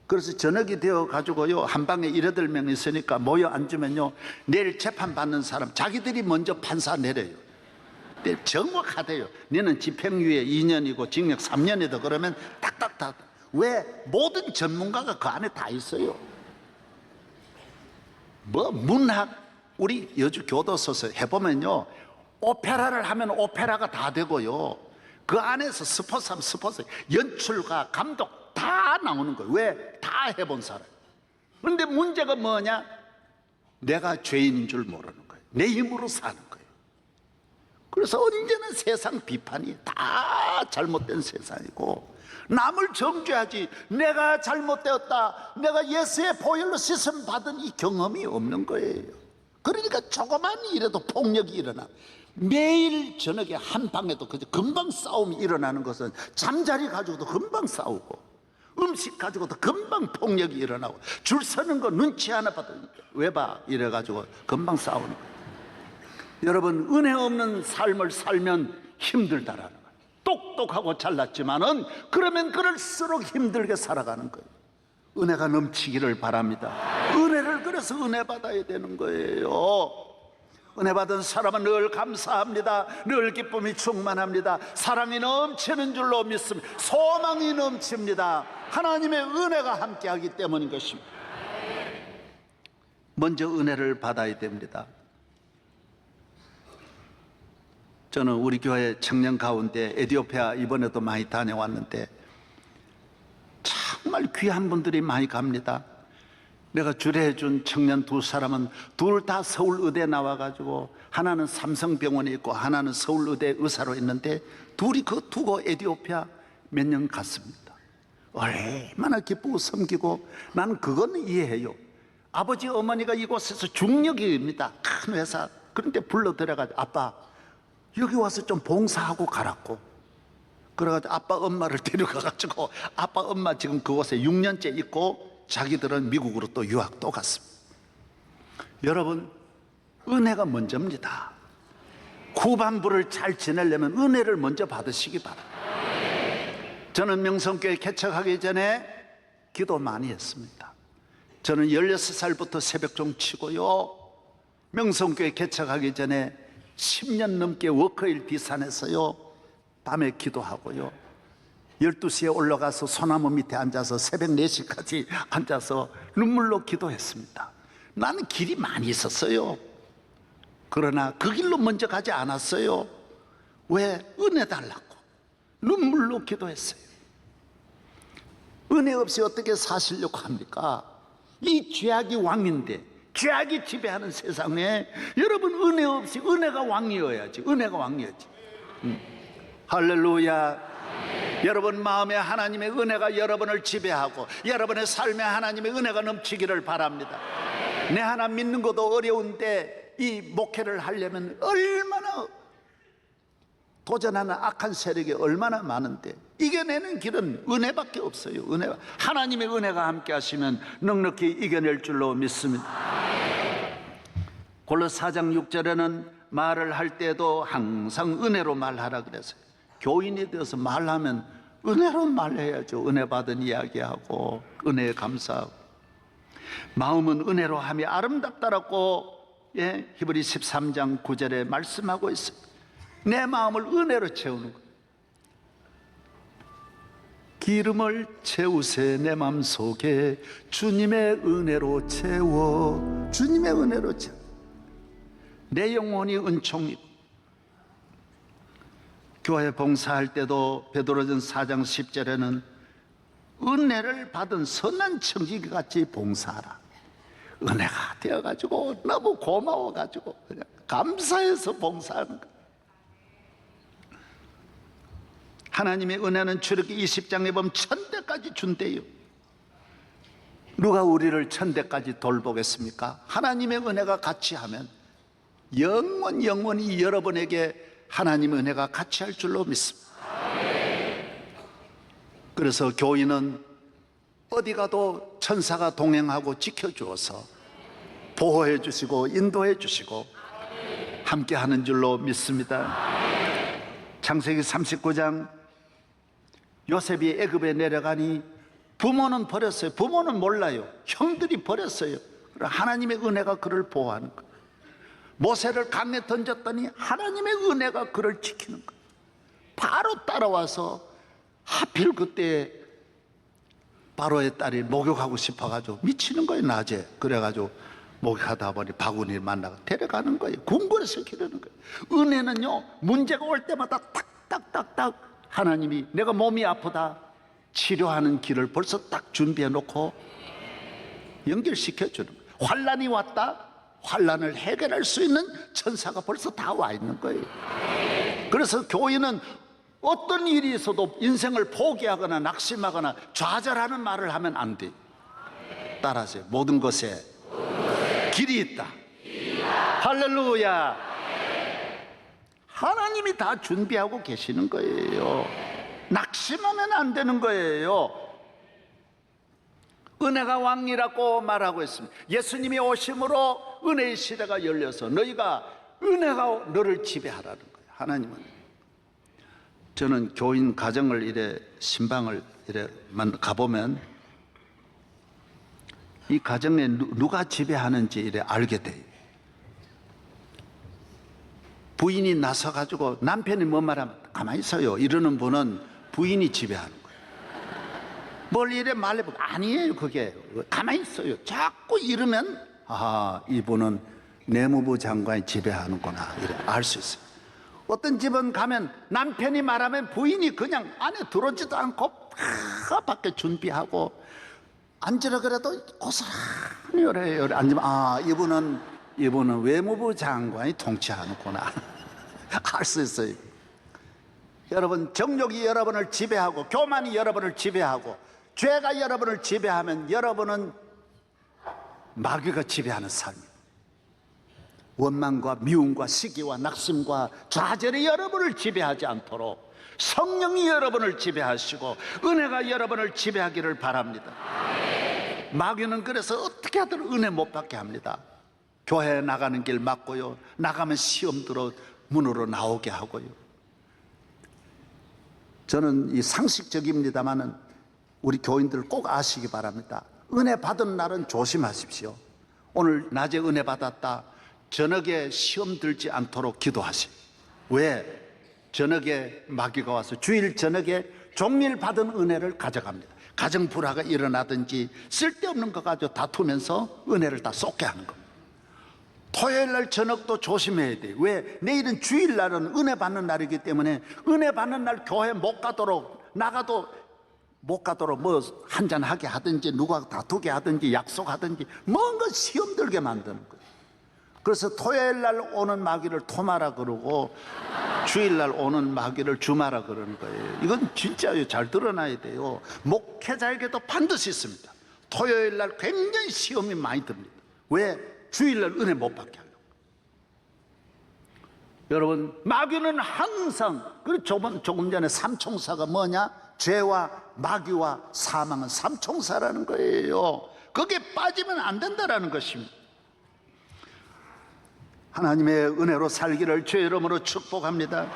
그래서 저녁이 되어 가지고요, 한 방에 18명 있으니까 모여 앉으면요, 내일 재판 받는 사람 자기들이 먼저 판사 내려요. 정확하대요. 너는 집행유예 2년이고 징역 3년이다 그러면 딱딱딱. 왜? 모든 전문가가 그 안에 다 있어요. 뭐 문학, 우리 여주 교도소에서 해보면요, 오페라를 하면 오페라가 다 되고요, 그 안에서 스포츠하면 스포츠, 연출가, 감독 다 나오는 거예요. 왜? 다 해본 사람. 그런데 문제가 뭐냐? 내가 죄인인 줄 모르는 거예요. 내 힘으로 사는 거예요. 그래서 언제나 세상 비판이 다 잘못된 세상이고, 남을 정죄하지 내가 잘못되었다, 내가 예수의 보혈로 씻음 받은 이 경험이 없는 거예요. 그러니까 조그만 일에도 폭력이 일어나. 매일 저녁에 한 방에도 금방 싸움이 일어나는 것은 잠자리 가지고도 금방 싸우고, 음식 가지고도 금방 폭력이 일어나고, 줄 서는 거 눈치 하나 봐도 왜 봐? 이래가지고 금방 싸우는 거예요. 여러분, 은혜 없는 삶을 살면 힘들다라는 거예요. 똑똑하고 잘났지만은 그러면 그럴수록 힘들게 살아가는 거예요. 은혜가 넘치기를 바랍니다. 은혜를 그래서 은혜 받아야 되는 거예요. 은혜 받은 사람은 늘 감사합니다. 늘 기쁨이 충만합니다. 사랑이 넘치는 줄로 믿습니다. 소망이 넘칩니다. 하나님의 은혜가 함께하기 때문인 것입니다. 먼저 은혜를 받아야 됩니다. 저는 우리 교회 청년 가운데 에티오피아 이번에도 많이 다녀왔는데 정말 귀한 분들이 많이 갑니다. 내가 주례해준 청년 두 사람은 둘 다 서울의대 나와가지고, 하나는 삼성병원에 있고 하나는 서울의대 의사로 있는데, 둘이 그 두고 에티오피아 몇 년 갔습니다. 얼마나 기쁘고 섬기고, 나는 그건 이해해요. 아버지 어머니가 이곳에서 중력입니다. 큰 회사. 그런데 불러 들어가지고, 아빠 여기 와서 좀 봉사하고 가라고. 그래가지고 아빠 엄마를 데려가가지고, 아빠 엄마 지금 그곳에 6년째 있고 자기들은 미국으로 또 유학 또 갔습니다. 여러분, 은혜가 먼저입니다. 후반부를 잘 지내려면 은혜를 먼저 받으시기 바랍니다. 저는 명성교회 개척하기 전에 기도 많이 했습니다. 저는 16살부터 새벽종 치고요, 명성교회 개척하기 전에 10년 넘게 워커힐 비산에서요 밤에 기도하고요, 12시에 올라가서 소나무 밑에 앉아서 새벽 4시까지 앉아서 눈물로 기도했습니다. 나는 길이 많이 있었어요. 그러나 그 길로 먼저 가지 않았어요. 왜? 은혜 달라고 눈물로 기도했어요. 은혜 없이 어떻게 사시려고 합니까? 이 죄악이 왕인데, 죄악이 지배하는 세상에 여러분, 은혜 없이, 은혜가 왕이어야지. 은혜가 왕이어야지. 할렐루야. 여러분 마음에 하나님의 은혜가 여러분을 지배하고 여러분의 삶에 하나님의 은혜가 넘치기를 바랍니다. 내 하나 믿는 것도 어려운데 이 목회를 하려면 얼마나 도전하는 악한 세력이 얼마나 많은데, 이겨내는 길은 은혜밖에 없어요. 은혜. 하나님의 은혜가 함께 하시면 넉넉히 이겨낼 줄로 믿습니다. 골로새 4장 6절에는 말을 할 때도 항상 은혜로 말하라 그랬어요. 교인이 되어서 말하면 은혜로 말해야죠. 은혜 받은 이야기하고 은혜에 감사하고. 마음은 은혜로 함이 아름답다라고 히브리 13장 9절에 말씀하고 있어요. 내 마음을 은혜로 채우는 거예요. 기름을 채우세 내 마음속에 주님의 은혜로 채워. 주님의 은혜로 채워. 내 영혼이 은총이고. 교회 봉사할 때도 베드로전 4장 10절에는 은혜를 받은 선한 청지기 같이 봉사하라. 은혜가 되어가지고 너무 고마워가지고 그냥 감사해서 봉사하는 거예요. 하나님의 은혜는 출애굽기 20장에 보면 1000대까지 준대요. 누가 우리를 1000대까지 돌보겠습니까? 하나님의 은혜가 같이 하면 영원히 여러분에게 하나님의 은혜가 같이 할 줄로 믿습니다. 그래서 교인은 어디 가도 천사가 동행하고 지켜주어서 보호해 주시고 인도해 주시고 함께 하는 줄로 믿습니다. 창세기 39장 요셉이 애굽에 내려가니 부모는 버렸어요. 부모는 몰라요. 형들이 버렸어요. 하나님의 은혜가 그를 보호하는 거예요. 모세를 강에 던졌더니 하나님의 은혜가 그를 지키는 거예요. 바로 따라와서 하필 그때 바로의 딸이 목욕하고 싶어가지고 미치는 거예요. 낮에 그래가지고 목욕하다 보니 바구니를 만나고 데려가는 거예요. 궁궐에서 기르는 거예요. 은혜는요, 문제가 올 때마다 딱딱딱딱 하나님이 내가 몸이 아프다 치료하는 길을 벌써 딱 준비해 놓고 연결시켜 주는 거예요. 환란이 왔다, 환란을 해결할 수 있는 천사가 벌써 다 와 있는 거예요. 그래서 교인은 어떤 일이 있어도 인생을 포기하거나 낙심하거나 좌절하는 말을 하면 안 돼요. 따라하세요. 모든 것에 길이 있다. 할렐루야. 하나님이 다 준비하고 계시는 거예요. 낙심하면 안 되는 거예요. 은혜가 왕이라고 말하고 있습니다. 예수님이 오심으로 은혜의 시대가 열려서 너희가 은혜가 너를 지배하라는 거예요. 하나님은. 저는 교인 가정을 이래 신방을 이래만 가보면 이 가정에 누가 지배하는지 이래 알게 돼요. 부인이 나서 가지고 남편이 뭔 말하면 가만히 있어요 이러는 분은 부인이 지배하는 거예요. 뭘 이래 말해보면 아니에요. 그게 가만히 있어요. 자꾸 이러면 아, 이분은 내무부 장관이 지배하는구나 이래 알 수 있어요. 어떤 집은 가면 남편이 말하면 부인이 그냥 안에 들어오지도 않고 밖에 준비하고 앉으라 그래도 고스란히 요래 앉으면 아, 이분은 외무부 장관이 통치하는구나 알 수 있어요. 여러분, 정욕이 여러분을 지배하고 교만이 여러분을 지배하고 죄가 여러분을 지배하면 여러분은 마귀가 지배하는 삶이에요. 원망과 미움과 시기와 낙심과 좌절이 여러분을 지배하지 않도록 성령이 여러분을 지배하시고 은혜가 여러분을 지배하기를 바랍니다. 마귀는 그래서 어떻게 하든 은혜 못 받게 합니다. 교회에 나가는 길 막고요, 나가면 시험 들어 문으로 나오게 하고요. 저는 이 상식적입니다만은 우리 교인들 꼭 아시기 바랍니다. 은혜 받은 날은 조심하십시오. 오늘 낮에 은혜 받았다, 저녁에 시험 들지 않도록 기도하세요. 왜? 저녁에 마귀가 와서 주일 저녁에 종일 받은 은혜를 가져갑니다. 가정 불화가 일어나든지 쓸데없는 거 가지고 다투면서 은혜를 다 쏟게 하는 겁니다. 토요일 날 저녁도 조심해야 돼요. 왜? 내일은 주일날은 은혜 받는 날이기 때문에 은혜 받는 날 교회 못 가도록, 나가도 못 가도록 뭐 한잔하게 하든지 누가 다투게 하든지 약속하든지 뭔가 시험 들게 만드는 거예요. 그래서 토요일 날 오는 마귀를 토마라 그러고 주일날 오는 마귀를 주마라 그러는 거예요. 이건 진짜요. 잘 드러나야 돼요. 목회자에게도 반드시 있습니다. 토요일 날 굉장히 시험이 많이 듭니다. 왜? 주일날 은혜 못 받게 하려고. 여러분, 마귀는 항상, 그리고 조금 전에 삼총사가 뭐냐? 죄와 마귀와 사망은 삼총사라는 거예요. 거기에 빠지면 안 된다라는 것입니다. 하나님의 은혜로 살기를 주의 이름으로 축복합니다.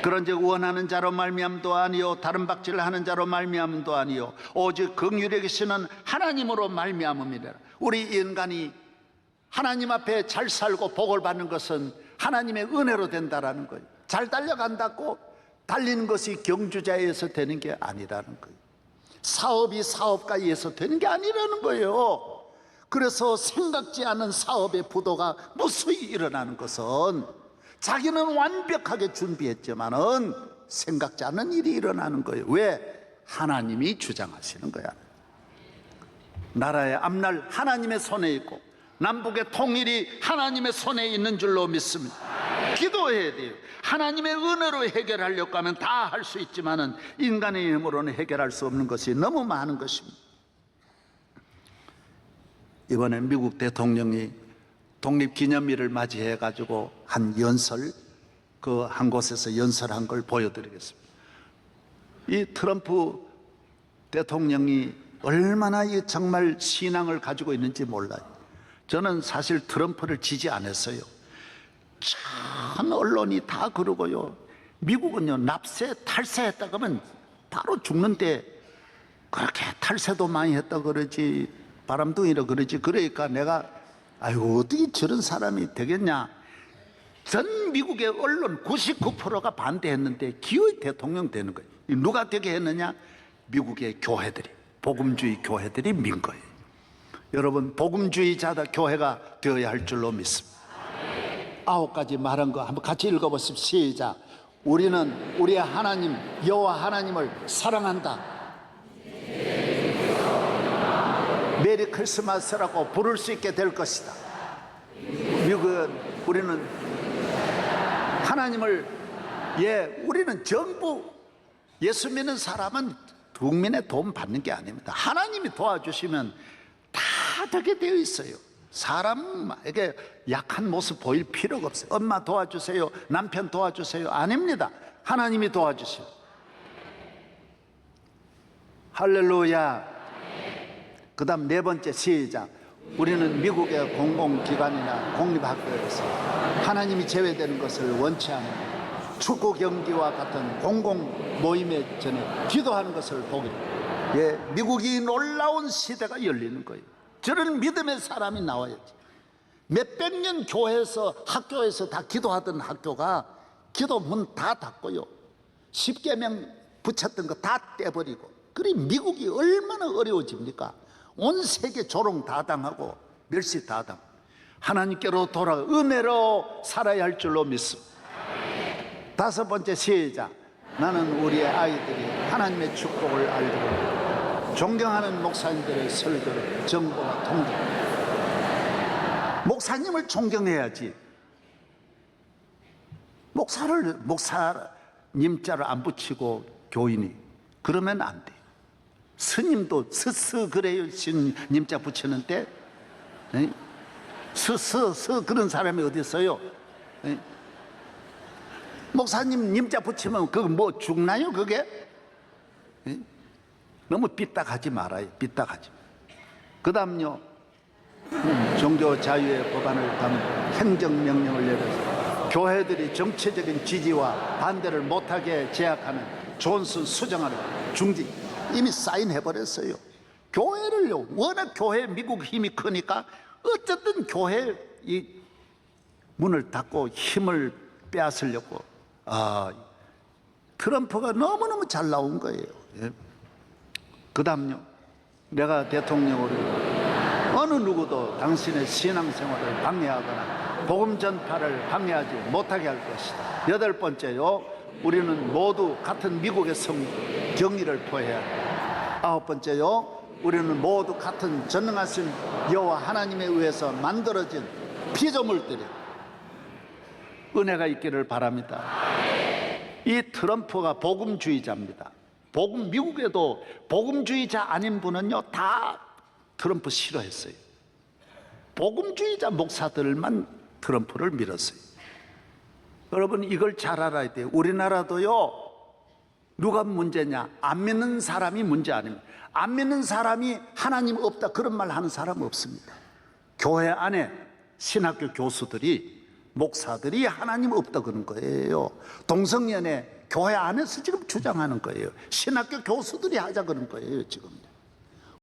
그런즉 원하는 자로 말미암도 아니요 다른 박질을 하는 자로 말미암도 아니요 오직 긍휼히 계시는 하나님으로 말미암음이라. 우리 인간이 하나님 앞에 잘 살고 복을 받는 것은 하나님의 은혜로 된다라는 거예요. 잘 달려간다고 달리는 것이 경주자에서 되는 게 아니라는 거예요. 사업이 사업가에서 되는 게 아니라는 거예요. 그래서 생각지 않은 사업의 부도가 무수히 일어나는 것은 자기는 완벽하게 준비했지만은 생각지 않은 일이 일어나는 거예요. 왜? 하나님이 주장하시는 거야. 나라의 앞날 하나님의 손에 있고 남북의 통일이 하나님의 손에 있는 줄로 믿습니다. 기도해야 돼요. 하나님의 은혜로 해결하려고 하면 다 할 수 있지만은 인간의 힘으로는 해결할 수 없는 것이 너무 많은 것입니다. 이번에 미국 대통령이 독립기념일을 맞이해 가지고 한 연설, 그 한 곳에서 연설한 걸 보여드리겠습니다. 이 트럼프 대통령이 얼마나 정말 신앙을 가지고 있는지 몰라요. 저는 사실 트럼프를 지지 않았어요. 참 언론이 다 그러고요. 미국은요, 납세 탈세했다 그러면 바로 죽는데 그렇게 탈세도 많이 했다 그러지, 바람둥이라 그러지. 그러니까 내가 아이고 어떻게 저런 사람이 되겠냐. 전 미국의 언론 99%가 반대했는데 기어이 대통령 되는 거예요. 누가 되게 했느냐? 미국의 교회들이, 복음주의 교회들이 민 거예요. 여러분, 복음주의자다 교회가 되어야 할 줄로 믿습니다. 9가지 말한 거 한번 같이 읽어보십시오. 시작. 우리는 우리의 하나님 여호와 하나님을 사랑한다. 메리 크리스마스라고 부를 수 있게 될 것이다. 미국은 우리는 하나님을, 우리는 전부 예수 믿는 사람은 국민의 도움 받는 게 아닙니다. 하나님이 도와주시면 다 되게 되어 있어요. 사람에게 약한 모습 보일 필요가 없어요. 엄마 도와주세요, 남편 도와주세요, 아닙니다. 하나님이 도와주세요. 할렐루야. 그 다음 4번째, 시작. 우리는 미국의 공공기관이나 공립학교에서 하나님이 제외되는 것을 원치 않는 축구 경기와 같은 공공 모임에 전에 기도하는 것을 보게 돼요. 미국이 놀라운 시대가 열리는 거예요. 저런 믿음의 사람이 나와야지. 몇백 년 교회에서 학교에서 다 기도하던 학교가 기도 문 다 닫고요, 10계명 붙였던 거 다 떼버리고, 그래 미국이 얼마나 어려워집니까? 온 세계 조롱 다 당하고 멸시 다 당. 하나님께로 돌아가 은혜로 살아야 할 줄로 믿습니다. 5번째, 시작. 나는 우리의 아이들이 하나님의 축복을 알고 존경하는 목사님들의 설교를 정보와 통계. 목사님을 존경해야지. 목사님자를 안 붙이고 교인이 그러면 안 돼. 스님도 스스 그래요. 스님자 붙이는데 스스 그런 사람이 어디 있어요? 목사님 님자 붙이면 그거 뭐 죽나요 그게? 너무 삐딱하지 말아요. 삐딱하지. 그 다음요, 종교 자유의 법안을 담은 행정명령을 내려서 교회들이 정치적인 지지와 반대를 못하게 제약하는 존슨 수정안을 중지 이미 사인해버렸어요. 교회를요, 워낙 교회 미국 힘이 크니까 어쨌든 교회 이 문을 닫고 힘을 빼앗으려고. 트럼프가 너무너무 잘 나온 거예요. 그 다음요, 내가 대통령으로 어느 누구도 당신의 신앙생활을 방해하거나 복음 전파를 방해하지 못하게 할 것이다. 8번째요, 우리는 모두 같은 미국의 경의를 표해야 한다. 9번째요, 우리는 모두 같은 전능하신 여호와 하나님에 의해서 만들어진 피조물들이 은혜가 있기를 바랍니다. 이 트럼프가 복음주의자입니다. 미국에도 복음주의자 아닌 분은요 다 트럼프 싫어했어요. 복음주의자 목사들만 트럼프를 밀었어요. 여러분, 이걸 잘 알아야 돼요. 우리나라도요, 누가 문제냐? 안 믿는 사람이 문제 아닙니다. 안 믿는 사람이 하나님 없다 그런 말 하는 사람 없습니다. 교회 안에 신학교 교수들이, 목사들이 하나님 없다 그런 거예요. 동성연애 교회 안에서 지금 주장하는 거예요. 신학교 교수들이 하자 그런 거예요 지금.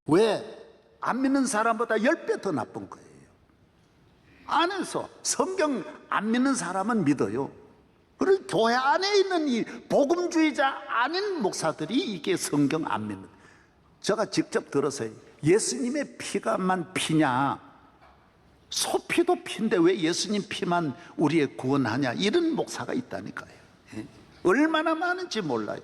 왜? 안 믿는 사람보다 10배 더 나쁜 거예요. 안에서 성경 안 믿는 사람은 믿어요. 그리고 교회 안에 있는 이 복음주의자 아닌 목사들이 이게 성경 안 믿는. 제가 직접 들었어요. 예수님의 피가만 피냐? 소피도 피인데 왜 예수님 피만 우리의 구원하냐? 이런 목사가 있다니까요. 얼마나 많은지 몰라요.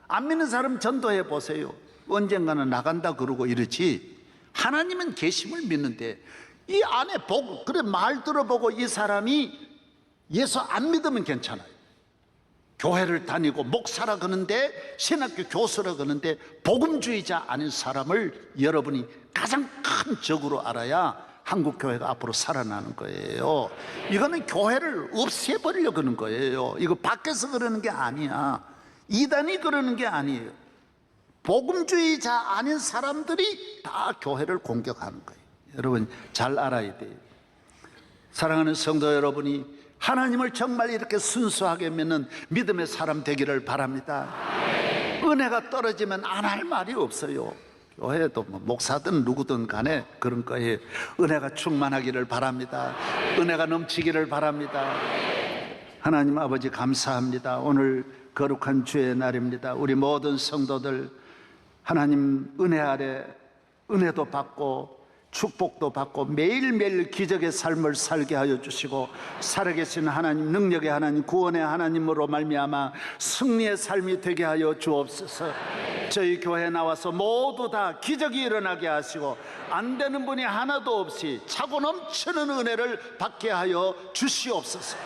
안 믿는 사람 전도해 보세요. 언젠가는 나간다 그러고 이러지. 하나님은 계심을 믿는데 이 안에 보고 그래 말 들어보고 이 사람이 예수 안 믿으면 괜찮아요. 교회를 다니고 목사라 그러는데 신학교 교수라 그러는데 복음주의자 아닌 사람을 여러분이 가장 큰 적으로 알아야 한국 교회가 앞으로 살아나는 거예요. 이거는 교회를 없애버리려고 그러는 거예요. 이거 밖에서 그러는 게 아니야. 이단이 그러는 게 아니에요. 복음주의자 아닌 사람들이 다 교회를 공격하는 거예요. 여러분 잘 알아야 돼요. 사랑하는 성도 여러분이 하나님을 정말 이렇게 순수하게 믿는 믿음의 사람 되기를 바랍니다. 은혜가 떨어지면 안 할 말이 없어요. 교회도 뭐 목사든 누구든 간에 그런 거예요. 은혜가 충만하기를 바랍니다. 은혜가 넘치기를 바랍니다. 하나님 아버지 감사합니다. 오늘 거룩한 주의 날입니다. 우리 모든 성도들 하나님 은혜 아래 은혜도 받고 축복도 받고 매일매일 기적의 삶을 살게 하여 주시고 살아계신 하나님, 능력의 하나님, 구원의 하나님으로 말미암아 승리의 삶이 되게 하여 주옵소서. 저희 교회에 나와서 모두 다 기적이 일어나게 하시고 안 되는 분이 하나도 없이 차고 넘치는 은혜를 받게 하여 주시옵소서.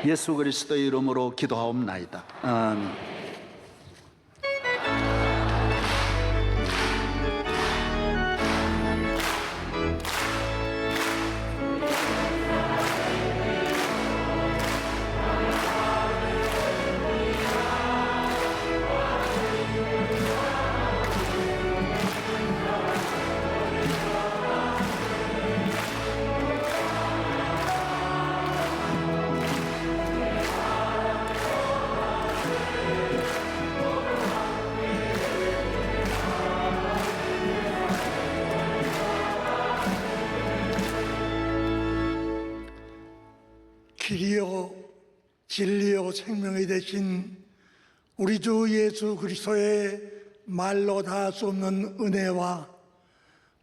예수 그리스도의 이름으로 기도하옵나이다. 아멘. 길이요 진리요 생명이 되신 우리 주 예수 그리스도의 말로 다 수 없는 은혜와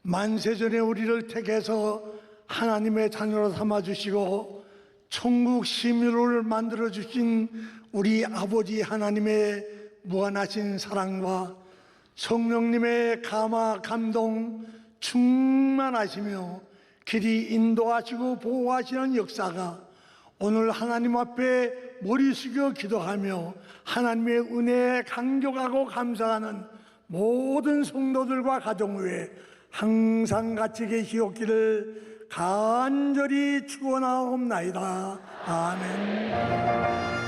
만세전에 우리를 택해서 하나님의 자녀로 삼아주시고 천국 시민을 만들어주신 우리 아버지 하나님의 무한하신 사랑과 성령님의 감화 감동 충만하시며 길이 인도하시고 보호하시는 역사가 오늘 하나님 앞에 머리 숙여 기도하며 하나님의 은혜에 감격하고 감사하는 모든 성도들과 가정 위에 항상 같이 계시옵기를 간절히 축원하옵나이다. 아멘.